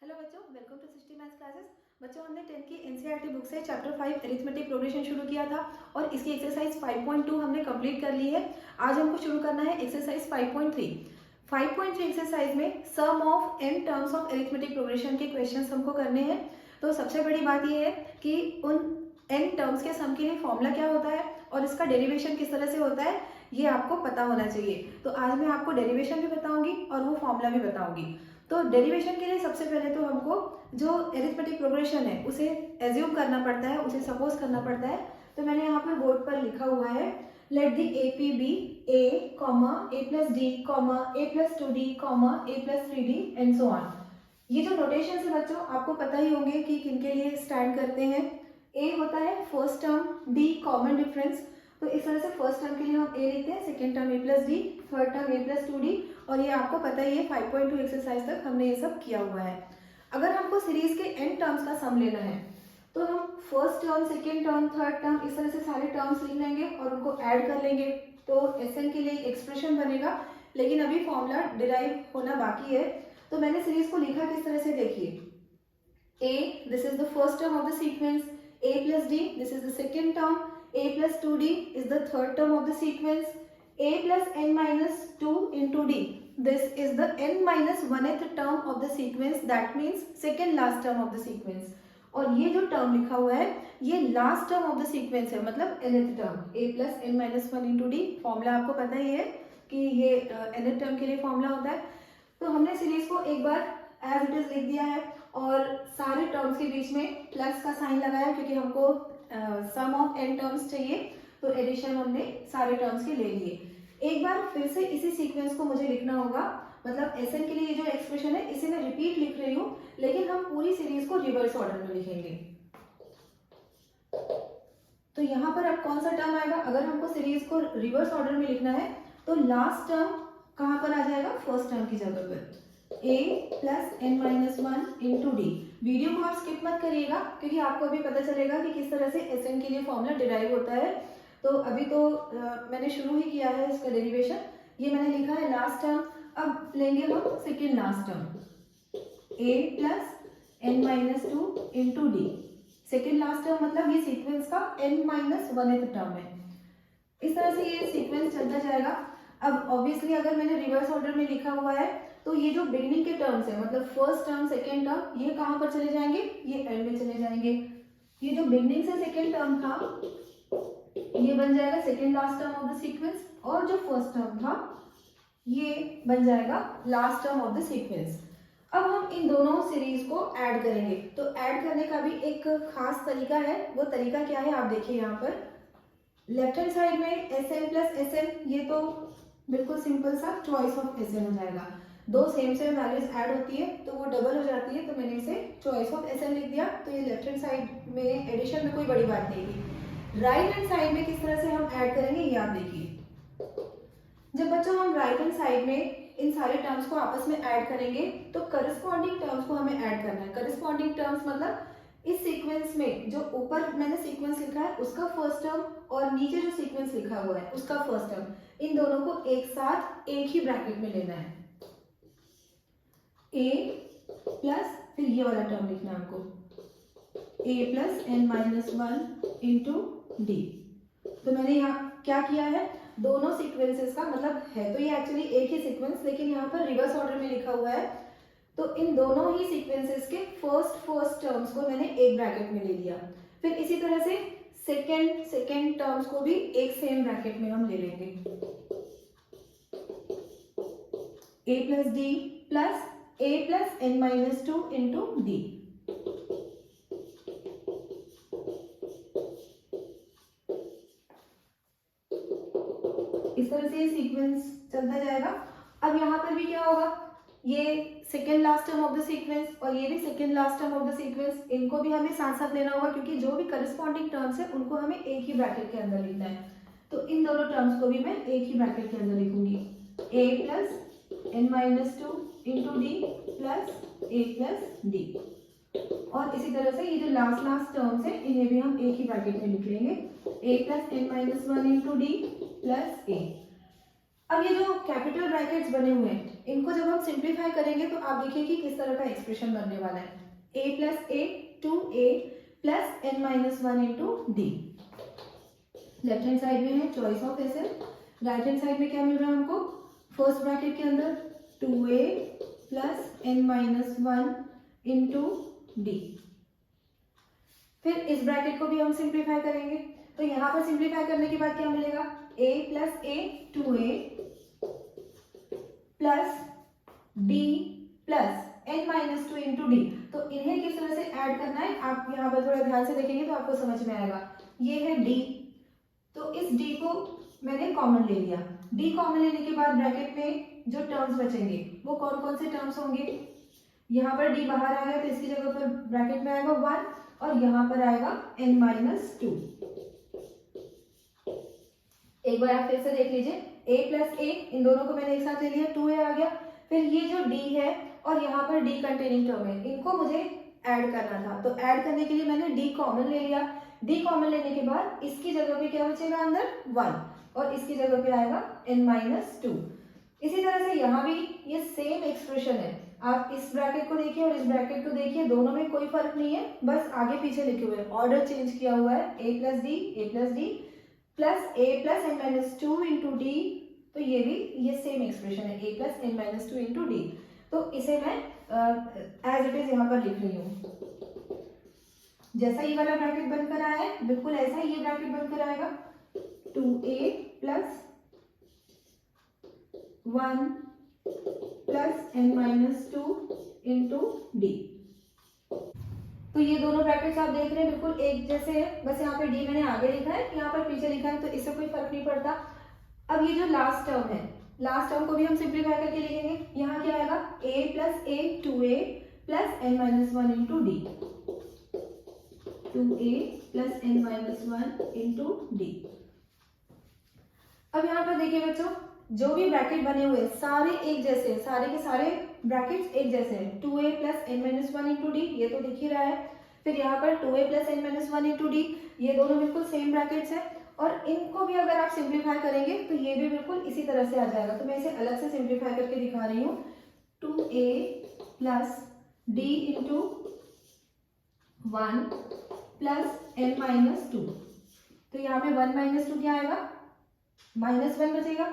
Hello बच्चों, welcome to Cisty maths classes. बच्चों, हमने 10th की एनसीईआरटी बुक से चैप्टर 5 अरिथमेटिक प्रोग्रेशन शुरू किया था और इसकी एक्सरसाइज 5.2 हमने कंप्लीट कर ली है। आज हमको शुरू करना है एक्सरसाइज 5.3। 5.3 एक्सरसाइज में sum of n terms of arithmetic progression के क्वेश्चंस हमको करने हैं। तो सबसे बड़ी बात यह है कि उन n टर्म्स के सम के लिए फॉर्मूला क्या होता है और इसका डेरिवेशन किस तरह से होता है, ये आपको पता होना चाहिए। तो आज मैं आपको डेरिवेशन भी बताऊंगी और वो फॉर्मूला भी बताऊंगी। तो डेरिवेशन के लिए सबसे पहले तो हमको जो एरिथमेटिक प्रोग्रेशन है उसे एज्यूम करना पड़ता है, उसे सपोज करना पड़ता है। तो मैंने यहाँ पर बोर्ड पर लिखा हुआ है, let the A P be a comma a plus d comma a plus 2d comma a plus 3d and so on. ये जो नोटेशन है बच्चों, आपको पता ही होंगे कि किनके लिए स्टैंड करते हैं। ए होता है first term, D common difference. तो इस तरह से फर्स्ट टर्म के लिए हम ए लिखते हैं, सेकेंड टर्म ए प्लस डी, थर्ड टर्म ए प्लस 2d। और ये आपको पता ही है 5.2 एक्सरसाइज तक हमने ये सब किया हुआ है। अगर हमको सीरीज के एन टर्म्स का सम लेना है तो हम first term, second term, third term, इस तरह से सारे टर्म्स लिख लेंगे और उनको ऐड कर लेंगे। तो एसएन के लिए एक एक्सप्रेशन बनेगा, लेकिन अभी फॉर्मूला डिराइव होना बाकी है। तो मैंने सीरीज को लिखा किस तरह से, देखिए। A, this is the first term of the sequence, a plus d, this is the second term, a plus 2d is the third term of the sequence, a plus n minus 2 into d, this is the n minus 1th term of the sequence, that means second last term of the sequence। और ये जो term लिखा हुआ है ये last term of the sequence है, मतलब nth term, a plus n minus 1 into d। Formula आपको पता ही है कि ये nth टर्म के लिए फॉर्मूला होता है। तो हमने सीरीज को एक बार एज इट इज लिख दिया है और सारे टर्म्स के बीच में प्लस का साइन लगाया, क्योंकि हमको सम ऑफ n टर्म्स चाहिए। तो एडिशन हमने सारे टर्म्स के ले लिए। एक बार फिर से इसी सीक्वेंस को मुझे लिखना होगा, मतलब एसएन के लिए ये जो एक्सप्रेशन है इसे मैं रिपीट लिख रही हूँ, लेकिन हम पूरी सीरीज को रिवर्स ऑर्डर में लिखेंगे। तो यहाँ पर अब कौन सा टर्म आएगा, अगर हमको सीरीज को रिवर्स ऑर्डर में लिखना है तो लास्ट टर्म कहाँ पर आ जाएगा, फर्स्ट टर्म की जगह पर, a plus n minus 1 into D. Video को आप स्किप मत करिएगा, क्योंकि आपको अभी पता चलेगा कि किस तरह से एसएन के लिए फॉर्मूला डिराइव होता है। तो अभी तो मैंने शुरू ही किया है इसका डेरिवेशन। ये मैंने लिखा है लास्ट टर्म, अब लेंगे हम second last term, a plus n minus 2 into D. Second last term मतलब ये सीक्वेंस का n माइनस 1th टर्म है। इस तरह से ये सीक्वेंस चलता जाएगा। अब ऑब्वियसली अगर मैंने रिवर्स ऑर्डर में लिखा हुआ है तो ये जो बिगनिंग के टर्म्स है, मतलब फर्स्ट टर्म, सेकेंड टर्म, ये कहाँ पर चले जाएंगे, ये एंड में चले जाएंगे। ये जो बिगनिंग से सेकेंड टर्म था ये बन जाएगा second last term of the sequence, और जो फर्स्ट टर्म था ये बन जाएगा last term of the sequence. अब हम इन दोनों सीरीज को ऐड करेंगे। तो ऐड करने का भी एक खास तरीका है। वो तरीका क्या है, आप देखिए यहाँ पर लेफ्ट हैंड साइड में S n plus S n, ये तो बिल्कुल सिंपल सा चॉइस ऑफ एस एन हो जाएगा। दो सेम सेम वैल्यूज ऐड होती है तो वो डबल हो जाती है, तो मैंने इसे चॉइस ऑफ एस एन लिख दिया। तो ये लेफ्ट हैंड साइड में एडिशन में कोई बड़ी बात नहीं थी। राइट हैंड साइड में किस तरह से हम ऐड करेंगे ये आप देखिए। जब बच्चों हम राइट हैंड साइड में इन सारे टर्म्स को आपस में ऐड करेंगे तो करस्पॉन्डिंग टर्म्स को हमें ऐड करना है। करस्पॉन्डिंग टर्म्स मतलब इस सीक्वेंस में जो ऊपर मैंने सीक्वेंस लिखा है उसका फर्स्ट टर्म और नीचे जो सीक्वेंस लिखा हुआ है उसका फर्स्ट टर्म, इन दोनों को एक साथ एक ही ब्रैकेट में लेना है। a प्लस, फिर ये वाला टर्म लिखना है हमको, a plus n minus 1 into d. तो मैंने यहाँ क्या किया है, दोनों सीक्वेंसेस का, मतलब है तो ये एक्चुअली एक ही सीक्वेंस, लेकिन यहाँ पर रिवर्स ऑर्डर में लिखा हुआ है। तो इन दोनों ही सीक्वेंसेस के फर्स्ट टर्म्स को मैंने एक ब्रैकेट में ले लिया। फिर इसी तरह से सेकेंड टर्म्स को भी एक सेम ब्रैकेट में हम ले लेंगे। a plus d plus a plus n minus 2 into D. इस तरह से ये सीक्वेंस चलता जाएगा। अब यहाँ पर भी क्या होगा, ये second last term of the sequence और ये भी second last term of the sequence, इनको भी हमें साथ साथ लेना होगा, क्योंकि जो भी करस्पॉन्डिंग टर्म्स है उनको हमें एक ही ब्रैकेट के अंदर लिखना है। तो इन दोनों टर्म्स को भी मैं एक ही ब्रैकेट के अंदर लिखूंगी, a plus n minus 2 into D plus a plus D. और इसी तरह से ये जो लास्ट टर्म्स है इन्हें भी हम एक ही ब्रैकेट में लिख लेंगे, a plus n minus 1 into D plus a। अब ये जो कैपिटल ब्रैकेट्स बने हुए हैं इनको जब हम सिंप्लीफाई करेंगे तो आप देखिए कि किस तरह का एक्सप्रेशन बनने वाला है, a plus a to a plus n minus one into d. Left hand side में है choice of S n, right hand side में क्या मिल रहा है हमको, फर्स्ट ब्रैकेट के अंदर 2a plus n minus one into d. फिर इस ब्रैकेट को भी हम सिंप्लीफाई करेंगे, तो यहाँ पर सिंप्लीफाई करने के बाद क्या मिलेगा, a plus a 2a plus d plus n minus two into d. तो इन्हें किस तरह से ऐड करना है आप यहाँ पर थोड़ा ध्यान से देखेंगे तो आपको समझ में आएगा। ये है d, तो इस d को मैंने कॉमन ले लिया। d कॉमन लेने के बाद ब्रैकेट में जो टर्म्स बचेंगे वो कौन कौन से टर्म्स होंगे, यहाँ पर d बाहर आ गया तो इसकी जगह पर ब्रैकेट में आएगा 1 और यहाँ पर आएगा n माइनस टू। एक बार आप फिर से देख लीजिए, a प्लस ए, इन दोनों को मैंने एक साथ ले लिया, 2a आ गया। फिर ये जो d है और यहाँ पर d कंटेनिंग टर्म है, इनको मुझे ऐड करना था, तो ऐड करने के लिए मैंने d कॉमन ले लिया। d कॉमन लेने के बाद इसकी जगह पे क्या बचेगा अंदर 1 और इसकी जगह पे आएगा n माइनस टू। इसी तरह से यहाँ भी ये सेम एक्सप्रेशन है, आप इस ब्रैकेट को देखिए और इस ब्रैकेट को देखिए, दोनों में कोई फर्क नहीं है, बस आगे पीछे लिखे हुए हैं, ऑर्डर चेंज किया हुआ है, a plus d plus a plus n minus two into d. तो ये भी ये सेम एक्सप्रेशन है, a plus n minus two into d. तो इसे मैं एज इट इज यहाँ पर लिख रही हूँ। जैसा ये वाला ब्रैकेट बनकर आया है बिल्कुल ऐसा ही ये ब्रैकेट बनकर आएगा, 2a plus 1 plus n minus two into d. तो ये दोनों ब्रैकेट्स आप देख रहे हैं बिल्कुल एक जैसे है, बस यहाँ पे डी मैंने आगे लिखा है, यहाँ पर पीछे लिखा है, तो इससे कोई फर्क नहीं पड़ता। अब ये जो लास्ट टर्म है, लास्ट टर्म को भी हम सिंप्लीफाई करके लिखेंगे। यहाँ क्या आएगा, a plus a 2a plus n minus one into d, 2a plus n minus one into D. अब यहाँ पर देखिए बच्चों, जो भी ब्रैकेट बने हुए सारे एक जैसे, सारे के सारे ब्रैकेट्स एक जैसे हैं, 2a plus n minus one into d, ये तो दिख ही रहा है। फिर यहाँ पर 2a plus n minus one into d, ये दोनों बिल्कुल सेम ब्रैकेट्स हैं, और इनको भी अगर आप सिंप्लीफाई करेंगे तो ये भी बिल्कुल इसी तरह से आ जाएगा। तो मैं इसे अलग से सिंप्लीफाई करके दिखा रही हूँ, 2a plus d into 1 plus n minus two. तो यहाँ पे 1 माइनस टू क्या आएगा, -1 बचेगा,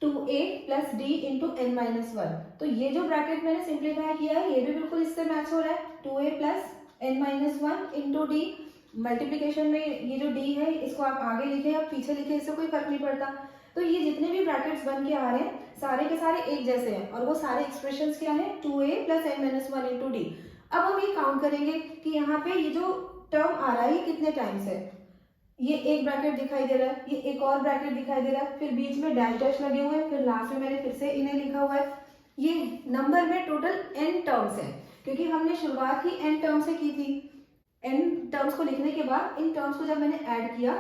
2a plus d into n minus one. तो ये जो ब्रैकेट मैंने सिंप्लीफाई किया है ये भी बिल्कुल इससे मैच हो रहा है, 2a plus n minus one into d. Multiplication में ये जो d है इसको आप आगे लिखे या पीछे लिखे, इससे कोई फर्क नहीं पड़ता। तो ये जितने भी ब्रैकेट्स बन के आ रहे हैं सारे के सारे एक जैसे हैं, और वो सारे एक्सप्रेशंस क्या है, 2a plus n minus one into D. अब हम ये काउंट करेंगे कि यहाँ पे ये जो टर्म आ रहा है ये कितने टाइम्स है। ये एक ब्रैकेट दिखाई दे रहा है, ये एक और ब्रैकेट दिखाई दे रहा है, फिर बीच में डैश डैश लगे हुए हैं, फिर लास्ट में मैंने फिर से इन्हें लिखा हुआ है। ये नंबर में टोटल n टर्म्स है, क्योंकि हमने शुरुआत ही n टर्म से की थी। n टर्म्स को लिखने के बाद इन टर्म्स को जब मैंने ऐड किया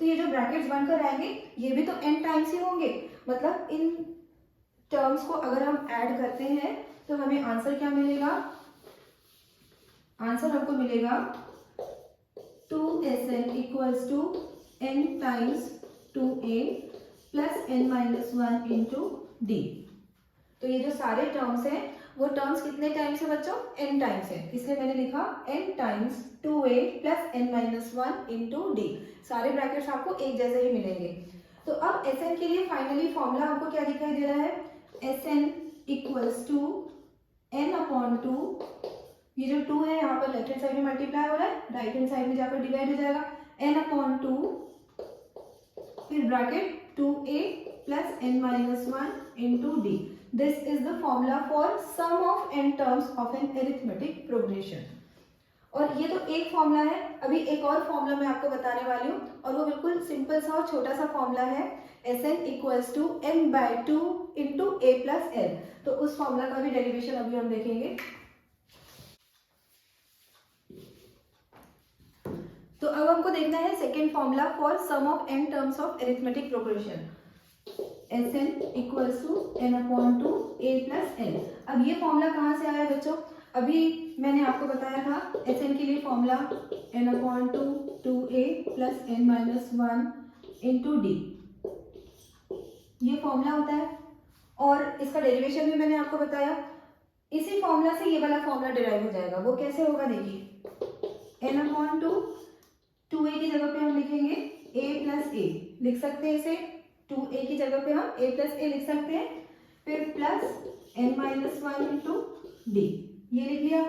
तो ये जो ब्रैकेट्स बनकर आएंगे ये भी तो n टाइम्स ही होंगे। मतलब इन टर्म्स को अगर हम ऐड करते हैं तो हमें आंसर क्या मिलेगा, आंसर हमको मिलेगा 2sn equals to n times 2a plus n minus one into d. तो ये जो सारे टर्म्स हैं वो टर्म्स कितने टाइम्स है बच्चों, n टाइम्स है, इसलिए मैंने लिखा n times 2a plus n minus one into D. सारे ब्रैकेट्स आपको एक जैसे ही मिलेंगे। तो अब Sn के लिए फाइनली फॉर्मूला हमको क्या दिखाई दे रहा है, Sn equals to n upon two, ये जो 2 है यहाँ पर लेफ्ट हैंड साइड में मल्टीप्लाई हो रहा है, राइट हैंड साइड में जाकर डिवाइड हो जाएगा, n अपॉन टू, फिर bracket 2a plus n minus one into d. This is the formula for sum of n terms of an arithmetic progression. और ये तो एक फॉर्मूला है, अभी एक और फॉर्मूला मैं आपको बताने वाली हूँ, और वो बिल्कुल सिंपल सा और छोटा सा फॉर्मूला है, Sn equals to n by two into a plus l। तो उस फॉर्मूला का भी डेरिवेशन अभी हम देखेंगे। तो अब हमको देखना है second formula for sum of n terms of arithmetic progression, Sn equals to n upon two a plus l। अब ये फॉर्मूला कहाँ से आया बच्चों, अभी मैंने आपको बताया था Sn के लिए formula n/2 2a plus n-1 into d, ये फॉर्मूला होता है। और इसका डेरिवेशन भी मैंने आपको बताया। इसी फॉर्मूला से ये वाला फॉर्मूला डिराइव हो जाएगा। वो कैसे होगा देखिए, n/2 2a की जगह पे हम लिखेंगे a प्लस a, लिख सकते हैं इसे 2a की जगह पे हम a प्लस a लिख सकते हैं, फिर प्लस n-1 इंटू डी, ये लिख लिया।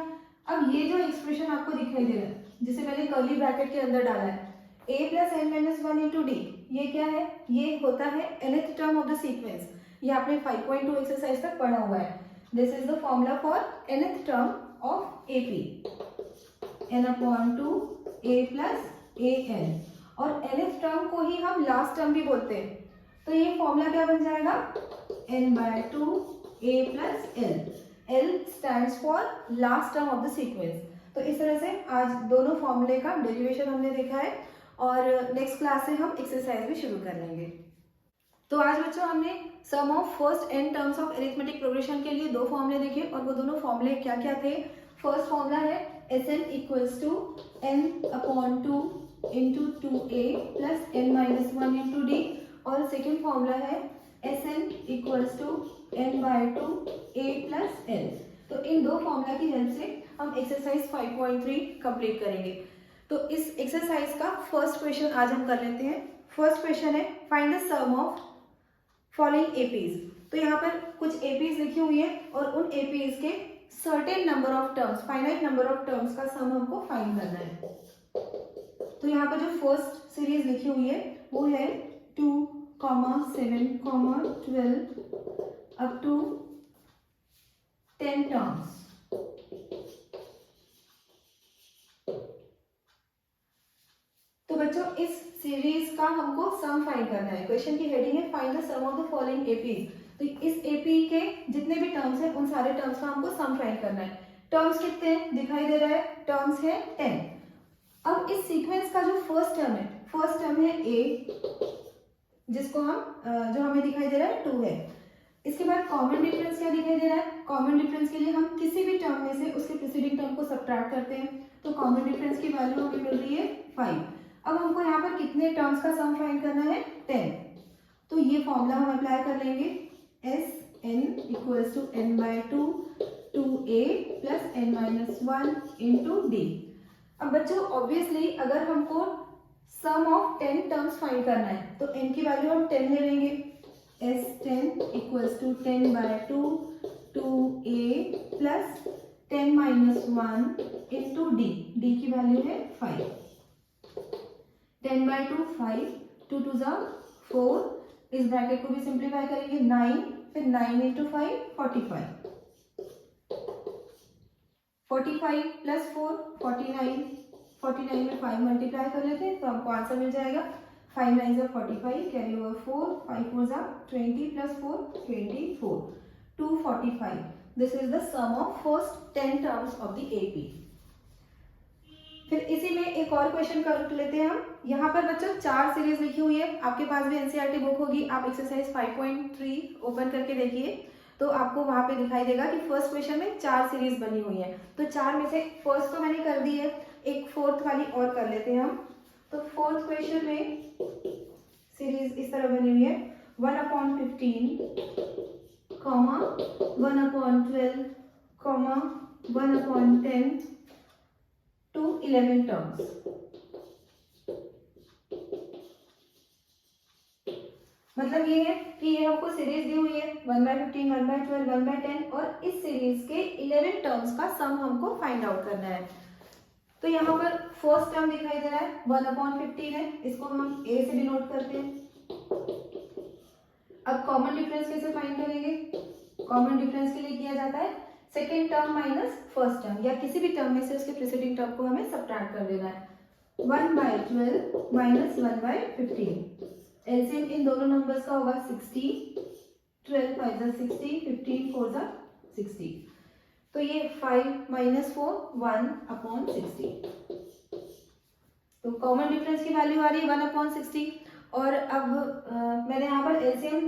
अब ये जो एक्सप्रेशन आपको दिखाई दे रहा है जिसे मैंने कर्ली ब्रैकेट के अंदर डाला है, a plus n-1 into d, ये क्या है, ये होता है nth term of the sequence. ये आपने 5.2 एक्सरसाइज तक पढ़ा हुआ है। This is the formula for nth term of AP, n/2 a plus an, और nth टर्म को ही हम लास्ट टर्म भी बोलते हैं। तो ये फॉर्मूला क्या बन जाएगा, n/2 a plus l, l stands for last term of the sequence. तो इस तरह से आज दोनों फॉर्मूले का डेरिवेशन हमने देखा है और नेक्स्ट क्लास से हम एक्सरसाइज भी शुरू कर लेंगे। तो आज बच्चों हमने sum of first n terms of arithmetic progression के लिए दो फॉर्मूले देखे और वो दोनों फॉर्मूले क्या क्या थे। फर्स्ट फॉर्मूला है Sn equals to n/2 into 2a plus n-1 into D, और सेकेंड फॉर्मूला है Sn equals to n/2 a plus l। तो इन दो फॉर्मूला की हेल्प से हम एक्सरसाइज 5.3 कंप्लीट करेंगे। तो इस एक्सरसाइज का फर्स्ट क्वेश्चन आज हम कर लेते हैं। फर्स्ट क्वेश्चन है find the sum of following APs. तो यहाँ पर कुछ एपीज लिखी हुई है और उन एपीज के certain number of terms, finite number of terms का सम हमको फाइंड करना है। तो यहाँ पर जो फर्स्ट सीरीज लिखी हुई है वो है 2, 7, 12 अप टू 10 टर्म्स। तो बच्चों इस सीरीज का हमको सम फाइंड करना है। क्वेश्चन की हेडिंग है find the sum of the following APs. तो इस एपी के जितने भी टर्म्स हैं उन सारे टर्म्स का हमको सम फाइंड करना है। टर्म्स कितने हैं दिखाई दे रहा है, टर्म्स है 10। अब इस सीक्वेंस का जो फर्स्ट टर्म है, फर्स्ट टर्म है a, जिसको हम जो हमें दिखाई दे रहा है 2 है। इसके बाद कॉमन डिफरेंस क्या दिखाई दे रहा है, कॉमन डिफरेंस के लिए हम किसी भी टर्म में से उसके प्रीसीडिंग टर्म को सब्ट्रैक्ट करते हैं। तो कॉमन डिफरेंस की वैल्यू हमें मिल रही है 5। अब हमको यहाँ पर कितने टर्म्स का सम फाइंड करना है, 10। तो ये फॉर्मूला हम अप्लाई कर लेंगे, Sn equals to n/2 2a plus n-1 into D. अब बच्चों ऑब्वियसली अगर हमको सम ऑफ 10 टर्म्स फाइंड करना है तो n की वैल्यू हम 10 ले लेंगे। S10 equals to 10/2 2a plus 10-1 into D, D की वैल्यू है 5। 10/2 5, 2 2 जा 4, इस ब्रैकेट को भी सिंप्लीफाई करेंगे 9, फिर 9 इंटू 5 45, 45 प्लस 4 49, 49 में 5 मल्टीप्लाई कर लेते हैं तो हमको आंसर मिल जाएगा 5 9 जा 45, कैरी ओवर 4, 5 4 जा 20 plus 4 24, 245। This is the sum of first 10 terms of the AP. फिर इसी में एक और क्वेश्चन कर लेते हैं हम। यहाँ पर बच्चों 4 सीरीज लिखी हुई है, आपके पास भी एनसीईआरटी बुक होगी, आप एक्सरसाइज 5.3 ओपन करके देखिए तो आपको वहां पे दिखाई देगा कि फर्स्ट क्वेश्चन में 4 सीरीज बनी हुई है। तो 4 में से फर्स्ट तो मैंने कर दी है, एक फोर्थ वाली और कर लेते हैं हम। तो फोर्थ क्वेश्चन में सीरीज इस तरह बनी हुई है 1/15, 1/12, 1/10 to 11 टर्म्स। मतलब ये है कि ये आपको सीरीज दी हुई है 1/15, 1/12, 1/10 और इस सीरीज के 11 टर्म्स का सम हमको फाइंड आउट करना है। तो यहाँ पर फर्स्ट टर्म दिखाई दे रहा है 1/15 है, इसको हम a से डिनोट करते हैं। अब कॉमन डिफरेंस कैसे फाइंड करेंगे, कॉमन डिफरेंस के लिए किया जाता है second term minus first term, या किसी भी टर्म में से उसके प्रीसीडिंग टर्म को हमें सब्ट्रैक्ट कर देना है। 1/12 माइनस 1/15, एलसीएम इन दोनों नंबर्स का होगा 60, 12 5 जा 60, 15 4 जा 60। तो ये 5 माइनस 4 1/60। तो कॉमन डिफरेंस की वैल्यू आ रही है 1/60 और अब मैंने यहाँ पर एलसीएम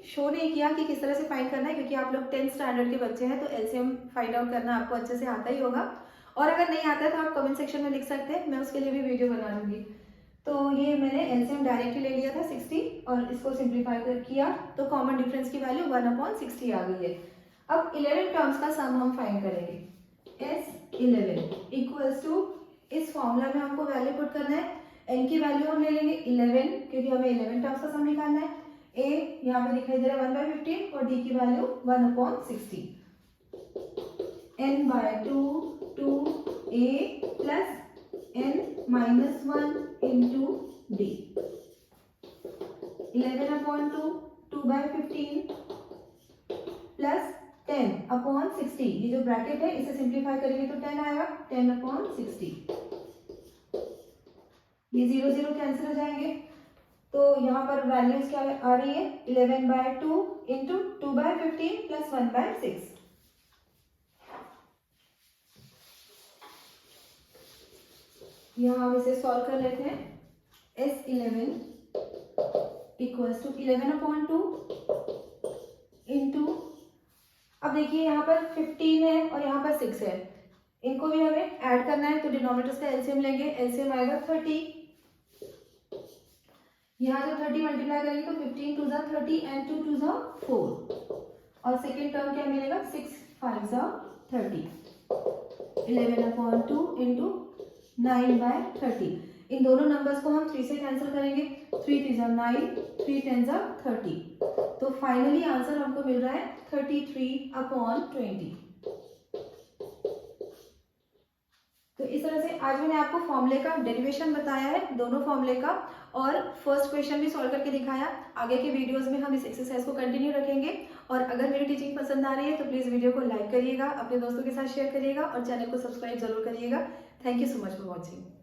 शो नहीं किया कि किस तरह से फाइंड करना है, क्योंकि आप लोग 10th स्टैंडर्ड के बच्चे हैं तो एलसीएम फाइंड आउट करना आपको अच्छे से आता ही होगा। और अगर नहीं आता है तो आप कमेंट सेक्शन में लिख सकते हैं, मैं उसके लिए भी वीडियो बना दूंगी। तो ये मैंने एलसीएम डायरेक्टली ले लिया था 60 और इसको सिंप्लीफाई कर किया तो कॉमन डिफरेंस की वैल्यू 1/60 आ गई है। अब 11 टर्म्स का सम हम फाइंड करेंगे। S11 इक्वल्स टू, इस फॉर्मूला में हमको वैल्यू पुट करना है। n की वैल्यू हम ले लेंगे 11 क्योंकि हमें 11 टर्म्स का सम निकालना है। a यहाँ पे दिखाई दे रहा है 1/15 और d की value 1/60। n/2 2a plus n-1 into d। 11/2 2/15 plus 10/60, ये जो ब्रैकेट है इसे सिंप्लीफाई करेंगे तो 10 आएगा, 10/60। ये 0 0 कैंसिल हो जाएंगे तो यहाँ पर वैल्यूज क्या आ रही है 11/2 इंटू 2/15 प्लस 1/6। यहाँ हम इसे सॉल्व कर लेते हैं। S11 इक्वल्स टू 11/2 इंटू, अब देखिए यहाँ पर 15 है और यहाँ पर 6 है, इनको भी हमें ऐड करना है तो डिनोमिनेटर्स का एलसीएम लेंगे। एलसीएम आएगा 30, यहाँ जो 30 मल्टीप्लाई करेंगे तो 15 2 30 एंड 2 2 4 और सेकेंड टर्म क्या मिलेगा 6 5 30। 11/2 इंटू 9/30, इन दोनों नंबर्स को हम 3 से कैंसिल करेंगे। 3 3 9, 3 10 30, तो फाइनली आंसर हमको मिल रहा है 33/20। तो इस तरह से आज मैंने आपको फॉर्मूले का डेरिवेशन बताया है, दोनों फॉर्मूले का, और फर्स्ट क्वेश्चन भी सॉल्व करके दिखाया। आगे के वीडियोस में हम इस एक्सरसाइज को कंटिन्यू रखेंगे। और अगर मेरी टीचिंग पसंद आ रही है तो प्लीज़ वीडियो को लाइक करिएगा, अपने दोस्तों के साथ शेयर करिएगा और चैनल को सब्सक्राइब जरूर करिएगा। Thank you so much for watching.